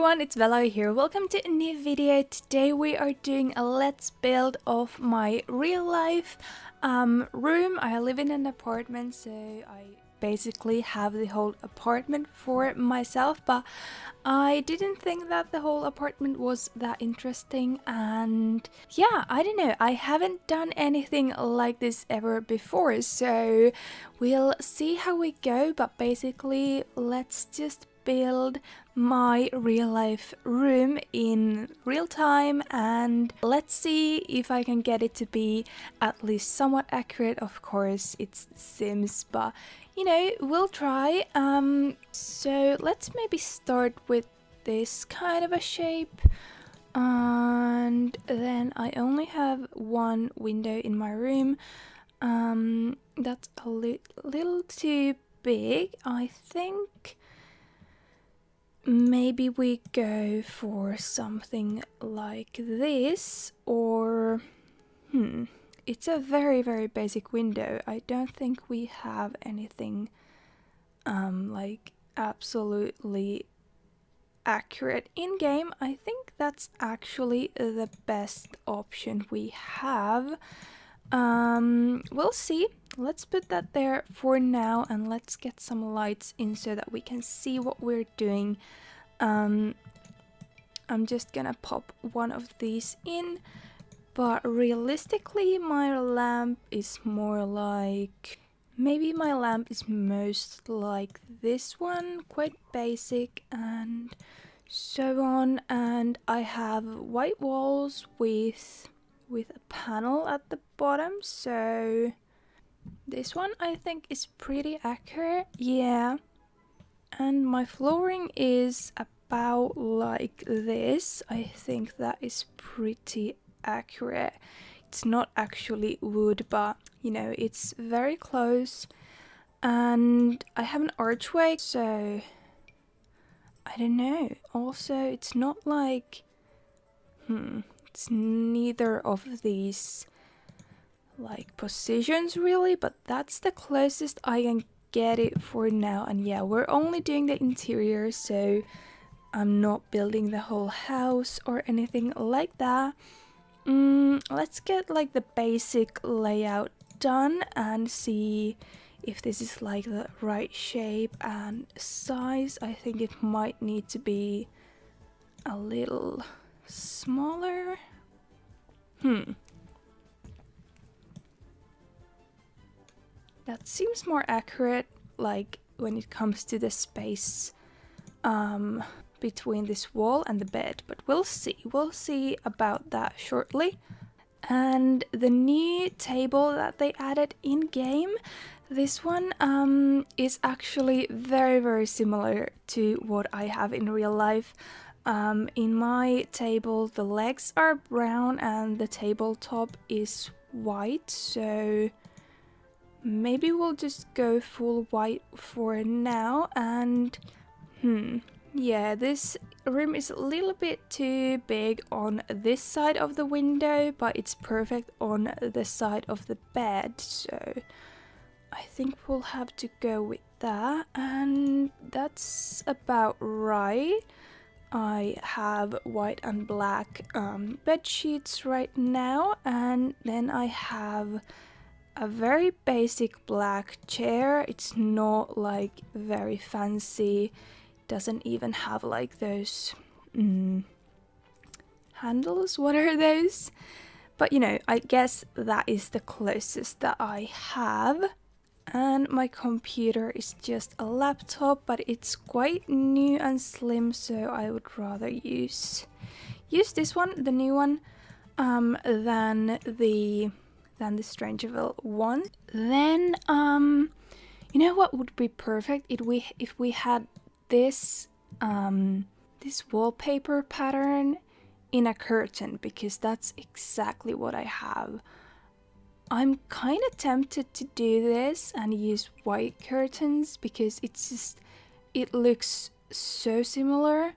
everyone, it's Velo here. Welcome to a new video. Today we are doing a let's build of my real life room. I live in an apartment, so I basically have the whole apartment for myself, but I didn't think that the whole apartment was that interesting, and yeah, I don't know, I haven't done anything like this ever before, so we'll see how we go. But basically let's just build my real life room in real time, and let's see if I can get it to be at least somewhat accurate. Of course it's Sims, but you know, we'll try. So let's maybe start with this kind of a shape, and then I only have one window in my room. That's a little too big. I think maybe we go for something like this, or it's a very basic window. I don't think we have anything like absolutely accurate in game. I think that's actually the best option we have. We'll see. Let's put that there for now, and let's get some lights in so that we can see what we're doing. I'm just gonna pop one of these in. But realistically, my lamp is more like... maybe my lamp is most like this one, quite basic and so on. And I have white walls with a panel at the bottom, so this one I think is pretty accurate, yeah. And my flooring is about like this. I think that is pretty accurate. It's not actually wood, but you know, it's very close. And I have an archway, so I don't know. Also, it's not like it's neither of these like positions really, but that's the closest I can get it for now. And yeah, we're only doing the interior, so I'm not building the whole house or anything like that. Let's get like the basic layout done and see if this is like the right shape and size. I think it might need to be a little smaller. That seems more accurate, like when it comes to the space between this wall and the bed, but we'll see about that shortly. And the new table that they added in game, this one is actually very similar to what I have in real life. In my table the legs are brown and the tabletop is white, so maybe we'll just go full white for now. And yeah, this room is a little bit too big on this side of the window, but it's perfect on the side of the bed, so I think we'll have to go with that. And that's about right. I have white and black bed sheets right now, and then I have a very basic black chair. It's not like very fancy, doesn't even have like those handles. What are those? But you know, I guess that is the closest that I have. And my computer is just a laptop, but it's quite new and slim, so I would rather use this one, the new one, than the Strangeville one. Then you know what would be perfect if we had this this wallpaper pattern in a curtain, because that's exactly what I have. I'm kind of tempted to do this and use white curtains because it looks so similar.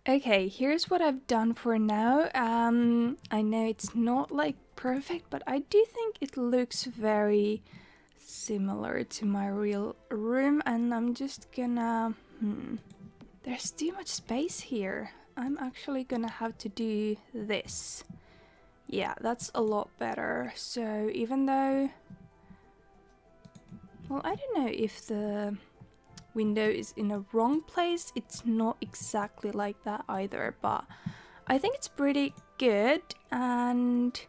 Okay, here's what I've done for now. I know it's not like perfect, but I do think it looks very similar to my real room, and I'm just gonna there's too much space here. I'm actually gonna have to do this. Yeah, that's a lot better. So even though, well, I don't know if the window is in a wrong place. It's not exactly like that either, but I think it's pretty good. And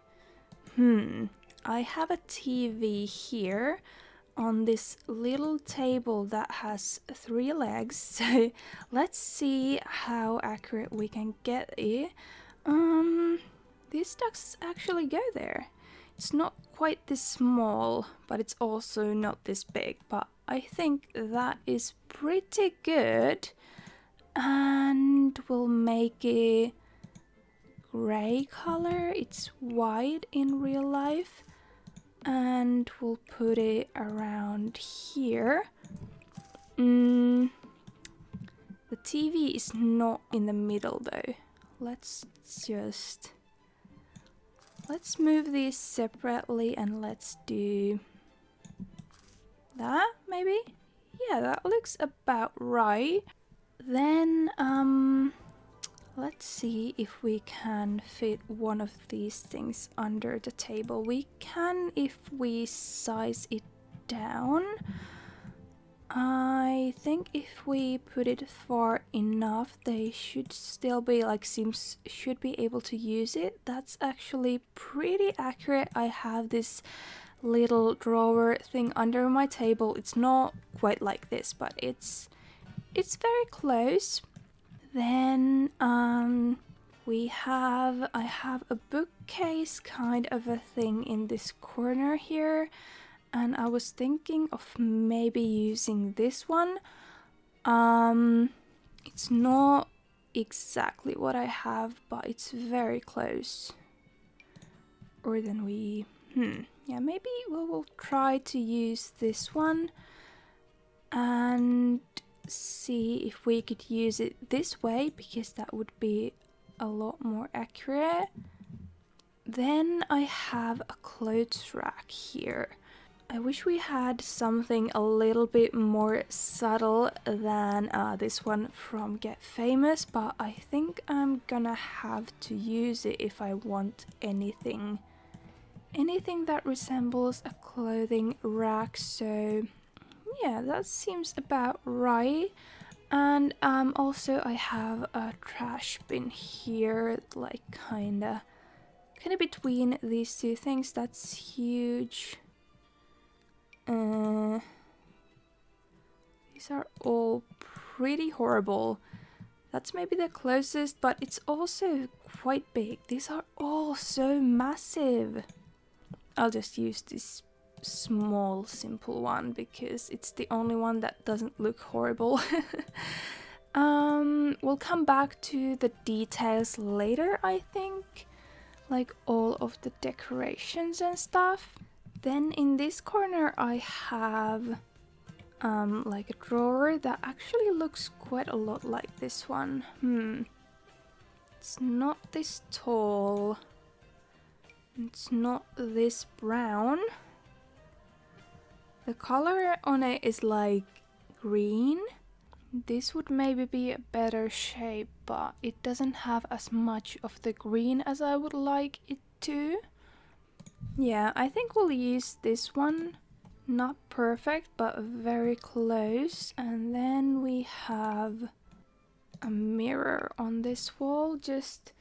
I have a TV here on this little table that has 3 legs, so let's see how accurate we can get it. These ducks actually go there. It's not quite this small, but it's also not this big, but I think that is pretty good, and we'll make it gray color. It's white in real life, and we'll put it around here. The TV is not in the middle though. Let's move these separately and let's do that maybe. Yeah, that looks about right. Then let's see if we can fit one of these things under the table. We can if we size it down. I think if we put it far enough, they should still be like Sims should be able to use it. That's actually pretty accurate. I have this little drawer thing under my table. It's not quite like this, but it's very close. Then I have a bookcase kind of a thing in this corner here, and I was thinking of maybe using this one. It's not exactly what I have, but it's very close. Or then yeah, maybe we'll try to use this one and see if we could use it this way, because that would be a lot more accurate. Then I have a clothes rack here. I wish we had something a little bit more subtle than this one from Get Famous, but I think I'm gonna have to use it if I want anything that resembles a clothing rack. So yeah, that seems about right. And also I have a trash bin here, like kinda between these two things. That's huge. These are all pretty horrible. That's maybe the closest, but it's also quite big. These are all so massive. I'll just use this small simple one because it's the only one that doesn't look horrible. We'll come back to the details later, I think, like all of the decorations and stuff. Then in this corner I have like a drawer that actually looks quite a lot like this one. It's not this tall. It's not this brown. The color on it is like green. This would maybe be a better shape, but it doesn't have as much of the green as I would like it to. Yeah, I think we'll use this one. Not perfect, but very close. And then we have a mirror on this wall, just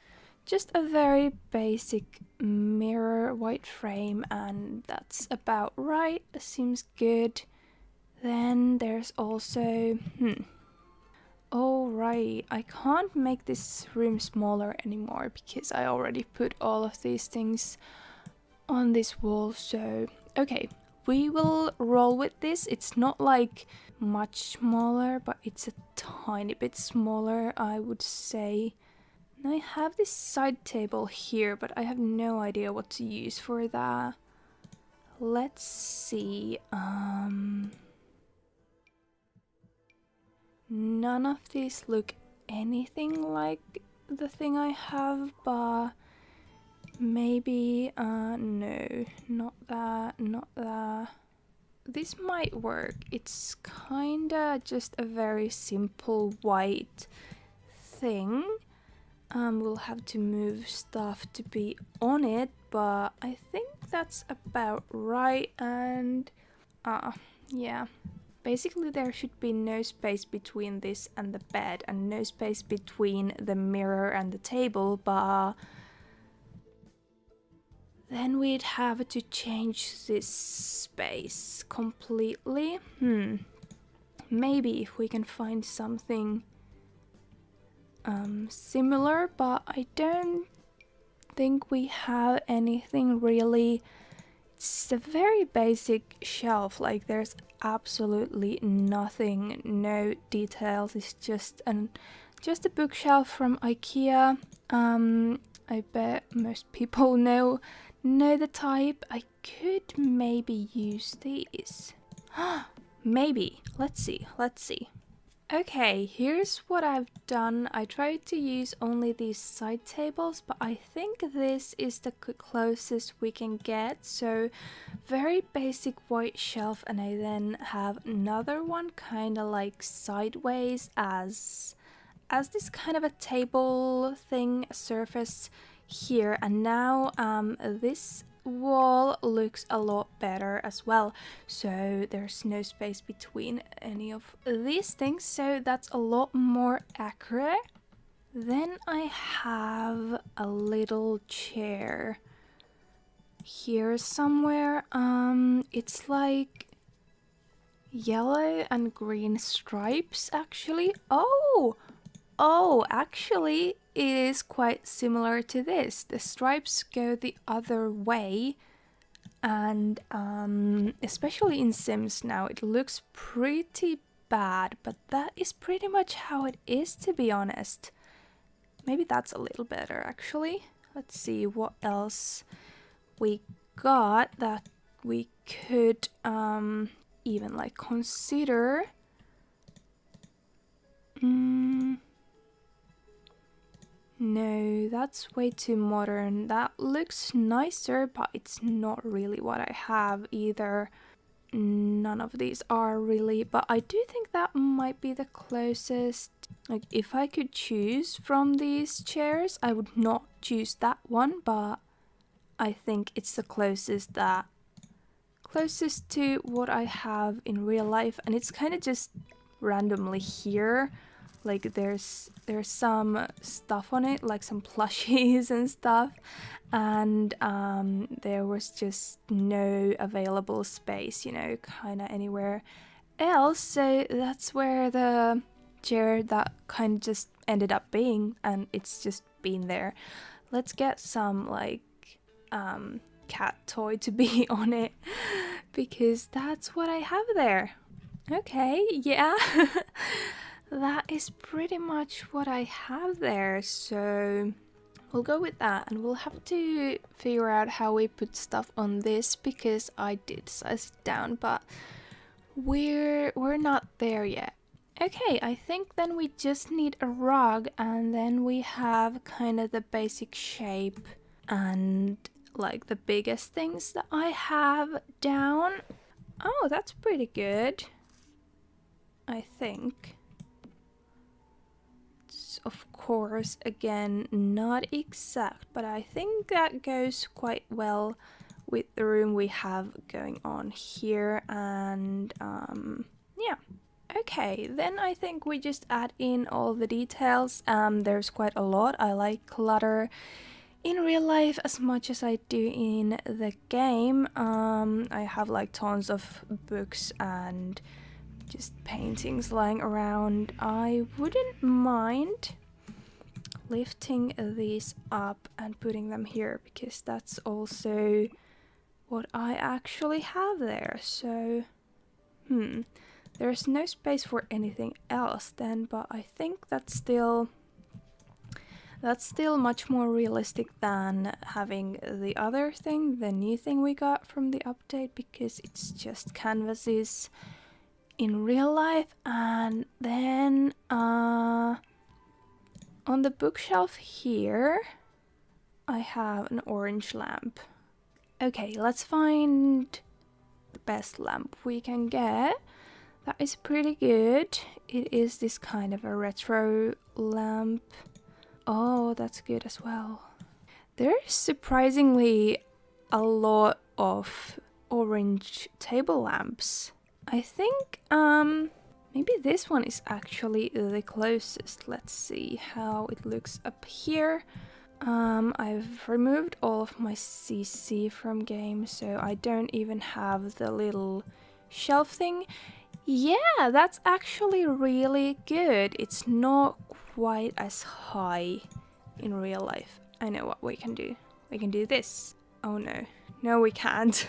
a very basic mirror, white frame, and that's about right. Seems good. Then there's also oh right, I can't make this room smaller anymore because I already put all of these things on this wall. So okay, we will roll with this. It's not like much smaller, but it's a tiny bit smaller, I would say. And I have this side table here, but I have no idea what to use for that. Let's see. None of these look anything like the thing I have, but maybe no, not that. This might work. It's kinda just a very simple white thing. We'll have to move stuff to be on it, but I think that's about right. And yeah, basically there should be no space between this and the bed and no space between the mirror and the table, but then we'd have to change this space completely. Maybe if we can find something similar, but I don't think we have anything really. It's a very basic shelf, like there's absolutely nothing, no details. It's just a bookshelf from IKEA. I bet most people know the type. I could maybe use these. Maybe. Let's see. Okay, here's what I've done. I tried to use only these side tables, but I think this is the closest we can get. So very basic white shelf, and I then have another one kind of like sideways as this kind of a table thing surface here. And now this wall looks a lot better as well, so there's no space between any of these things, so that's a lot more accurate. Then I have a little chair here somewhere. It's like yellow and green stripes actually. Oh, actually it is quite similar to this. The stripes go the other way, and especially in Sims now it looks pretty bad, but that is pretty much how it is, to be honest. Maybe that's a little better actually. Let's see what else we got that we could even like consider. No, that's way too modern. That looks nicer, but it's not really what I have either. None of these are really, but I do think that might be the closest. Like, if I could choose from these chairs, I would not choose that one, but I think it's the closest to what I have in real life, and it's kind of just randomly here. Like there's some stuff on it, like some plushies and stuff, and there was just no available space, you know, kind of anywhere else. So that's where the chair that kind of just ended up being, and it's just been there. Let's get some like cat toy to be on it, because that's what I have there. Okay, yeah. That is pretty much what I have there, so we'll go with that, and we'll have to figure out how we put stuff on this, because I did size it down, but we're not there yet. Okay, I think then we just need a rug, and then we have kind of the basic shape and like the biggest things that I have down. Oh, that's pretty good, I think. Of course, again, not exact, but I think that goes quite well with the room we have going on here. And yeah, okay, then I think we just add in all the details. There's quite a lot. I like clutter in real life as much as I do in the game. I have like tons of books and just paintings lying around. I wouldn't mind lifting these up and putting them here, because that's also what I actually have there. So there's no space for anything else then, but I think that's still much more realistic than having the other thing, the new thing we got from the update, because it's just canvases in real life. And then on the bookshelf here I have an orange lamp. Okay, let's find the best lamp we can get. That is pretty good. It is this kind of a retro lamp. Oh, that's good as well. There's surprisingly a lot of orange table lamps. I think maybe this one is actually the closest. Let's see how it looks up here. I've removed all of my CC from game, so I don't even have the little shelf thing. Yeah, that's actually really good. It's not quite as high in real life. I know what we can do. We can do this. Oh no. No, we can't.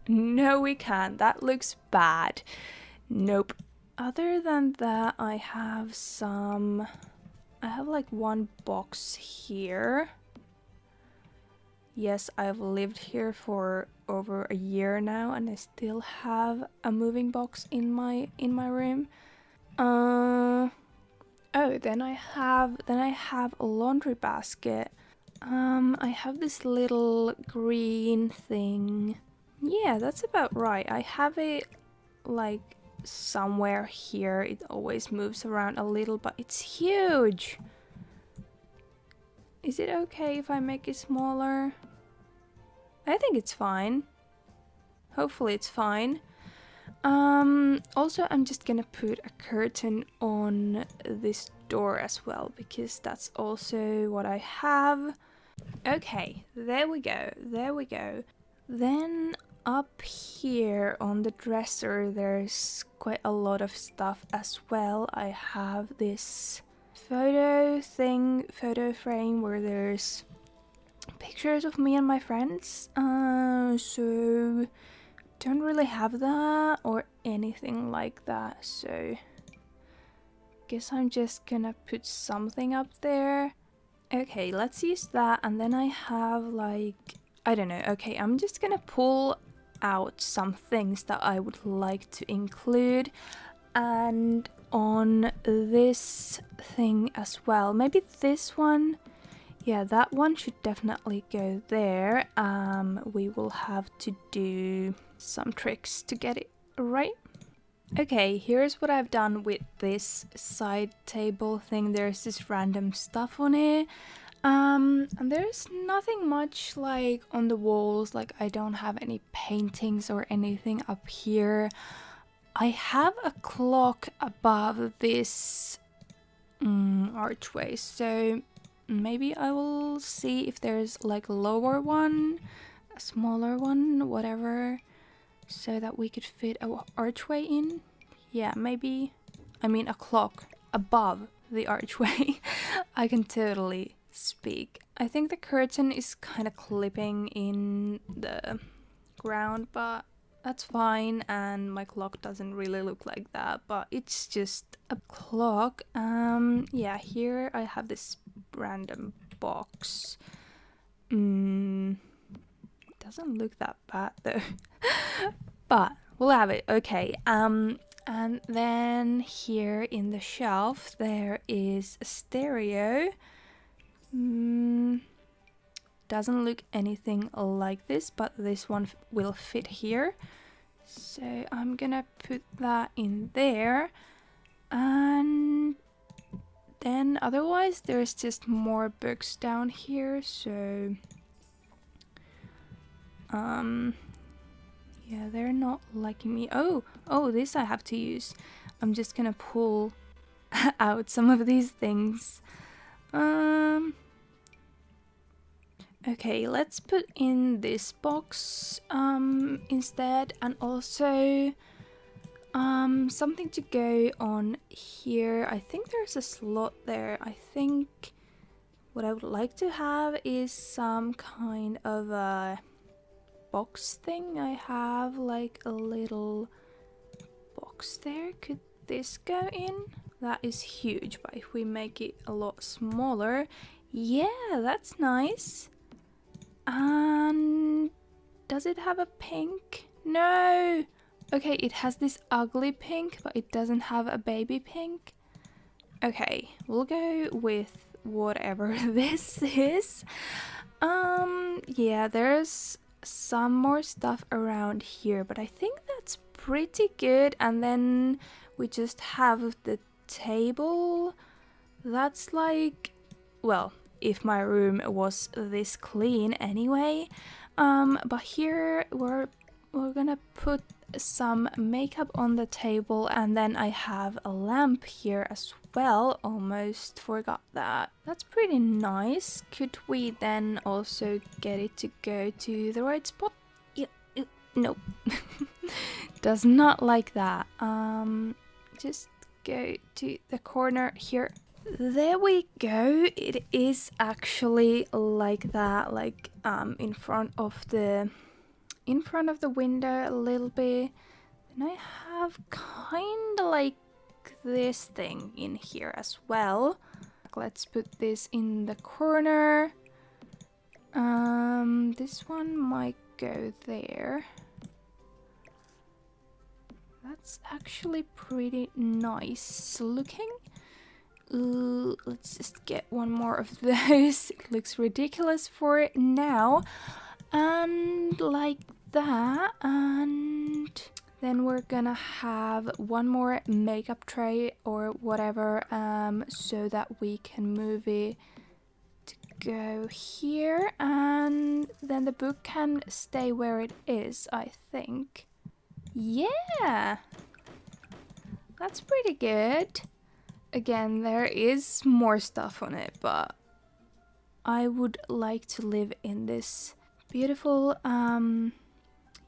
No, we can't. That looks bad. Nope. Other than that, I have like one box here. Yes, I've lived here for over a year now, and I still have a moving box in my room. Oh, then I have a laundry basket. I have this little green thing. Yeah, that's about right. I have it like somewhere here. It always moves around a little, but it's huge. Is it okay if I make it smaller? I think it's fine. Hopefully it's fine. Also, I'm just gonna put a curtain on this door as well, because that's also what I have. Okay, there we go, there we go. Then up here on the dresser, there's quite a lot of stuff as well. I have this photo frame where there's pictures of me and my friends. So don't really have that or anything like that, so guess I'm just gonna put something up there. Okay, let's use that. And then I have like, I don't know. Okay, I'm just gonna pull out some things that I would like to include, and on this thing as well. Maybe this one. Yeah, that one should definitely go there. We will have to do some tricks to get it right. Okay, here's what I've done with this side table thing. There's this random stuff on it. And there's nothing much like on the walls, like I don't have any paintings or anything up here. I have a clock above this archway, so maybe I will see if there's like a lower one, a smaller one, whatever, so that we could fit an archway in. Yeah, maybe, I mean a clock above the archway. I can totally speak. I think the curtain is kind of clipping in the ground, but that's fine, and my clock doesn't really look like that, but it's just a clock. Yeah, here I have this random box. Doesn't look that bad though. But we'll have it. Okay. And then here in the shelf there is a stereo. Doesn't look anything like this, but this one will fit here. So I'm gonna put that in there. And then otherwise there's just more books down here, so yeah, they're not liking me. Oh, this I have to use. I'm just gonna pull out some of these things. Okay, let's put in this box instead, and also something to go on here. I think there's a slot there. I think what I would like to have is some kind of a box thing. I have like a little box there. Could this go in? That is huge, but if we make it a lot smaller, yeah, that's nice. And does it have a pink? No. Okay, it has this ugly pink, but it doesn't have a baby pink. Okay, we'll go with whatever this is. Yeah, there's some more stuff around here, but I think that's pretty good. And then we just have the table. That's like well, if my room was this clean anyway. But here we're gonna put some makeup on the table, and then I have a lamp here as well. Almost forgot that. That's pretty nice. Could we then also get it to go to the right spot? Nope. Does not like that. Just go to the corner here. There we go. It is actually like that, like in front of the window a little bit. And I have kind of like this thing in here as well. Let's put this in the corner. This one might go there. That's actually pretty nice looking. Let's just get one more of those. It looks ridiculous for it now. And like that. And then we're gonna have one more makeup tray or whatever, so that we can move it to go here. And then the book can stay where it is, I think. Yeah! That's pretty good. Again, there is more stuff on it, but I would like to live in this beautiful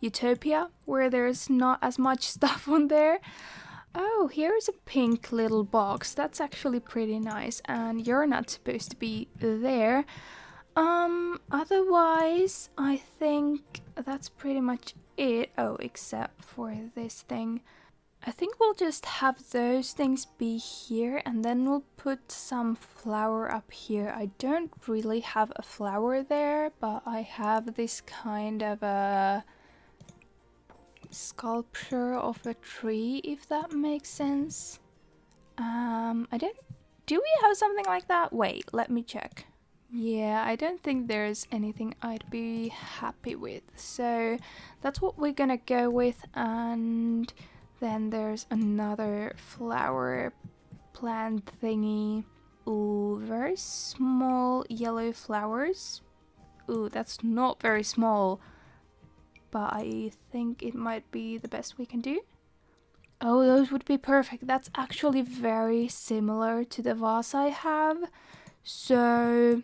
utopia where there's not as much stuff on there. Oh, here's a pink little box. That's actually pretty nice, and you're not supposed to be there. Otherwise, I think that's pretty much it. Oh, except for this thing. I think we'll just have those things be here, and then we'll put some flower up here. I don't really have a flower there, but I have this kind of a sculpture of a tree, if that makes sense. Do we have something like that? Wait, let me check. Yeah, I don't think there's anything I'd be happy with. So that's what we're gonna go with. And then there's another flower plant thingy. Ooh, very small yellow flowers. Ooh, that's not very small. But I think it might be the best we can do. Oh, those would be perfect. That's actually very similar to the vase I have. So,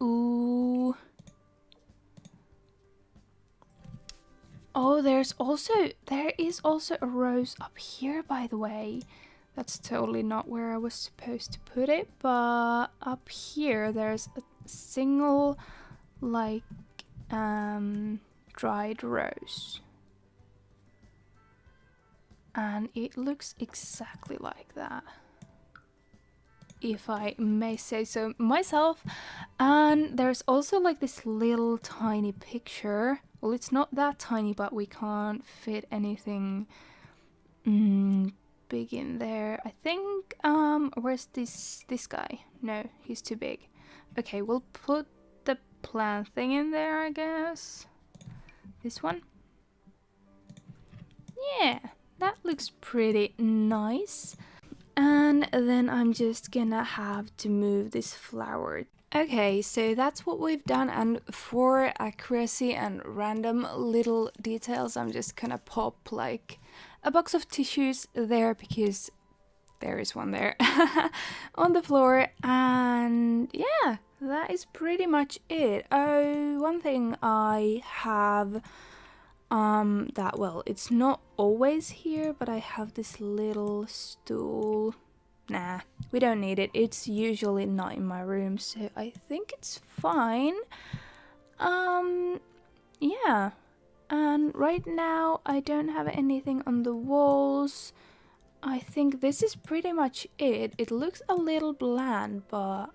ooh. Oh, there is also a rose up here, by the way. That's totally not where I was supposed to put it, but up here there's a single, like, dried rose. And it looks exactly like that, if I may say so myself. And there's also like this little tiny picture. Well, it's not that tiny, but we can't fit anything big in there. I think, where's this guy? No, he's too big. Okay, we'll put the plant thing in there, I guess. This one. Yeah, that looks pretty nice. And then I'm just gonna have to move this flower. Okay, so that's what we've done, and for accuracy and random little details, I'm just gonna pop like a box of tissues there, because there is one there on the floor. And yeah, that is pretty much it. Oh, one thing I have that, well, it's not always here, but I have this little stool. Nah, we don't need it. It's usually not in my room, so I think it's fine. Yeah. And right now I don't have anything on the walls. I think this is pretty much it. It looks a little bland, but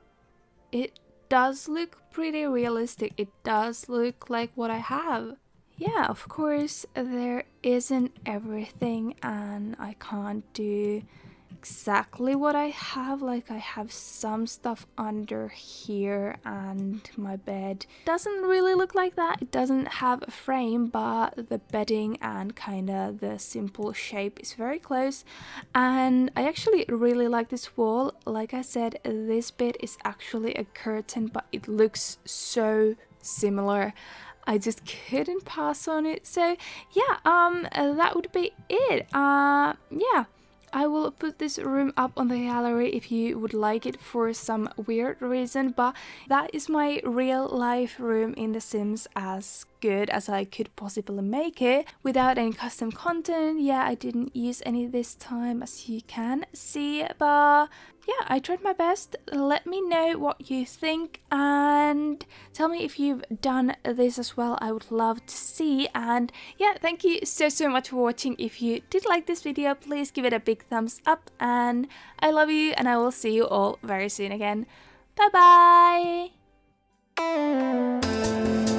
it does look pretty realistic. It does look like what I have. Yeah, of course, there isn't everything, and I can't do exactly what I have. Like, I have some stuff under here, and my bed doesn't really look like that. It doesn't have a frame, but the bedding and kind of the simple shape is very close. And I actually really like this wall. Like I said, this bit is actually a curtain, but it looks so similar. I just couldn't pass on it. So yeah, that would be it. Yeah, I will put this room up on the gallery if you would like it for some weird reason, but that is my real life room in The Sims, as good as I could possibly make it without any custom content. Yeah, I didn't use any this time, as you can see, but yeah, I tried my best. Let me know what you think and tell me if you've done this as well. I would love to see. And yeah, thank you so much for watching. If you did like this video, please give it a big thumbs up, and I love you, and I will see you all very soon again. Bye bye.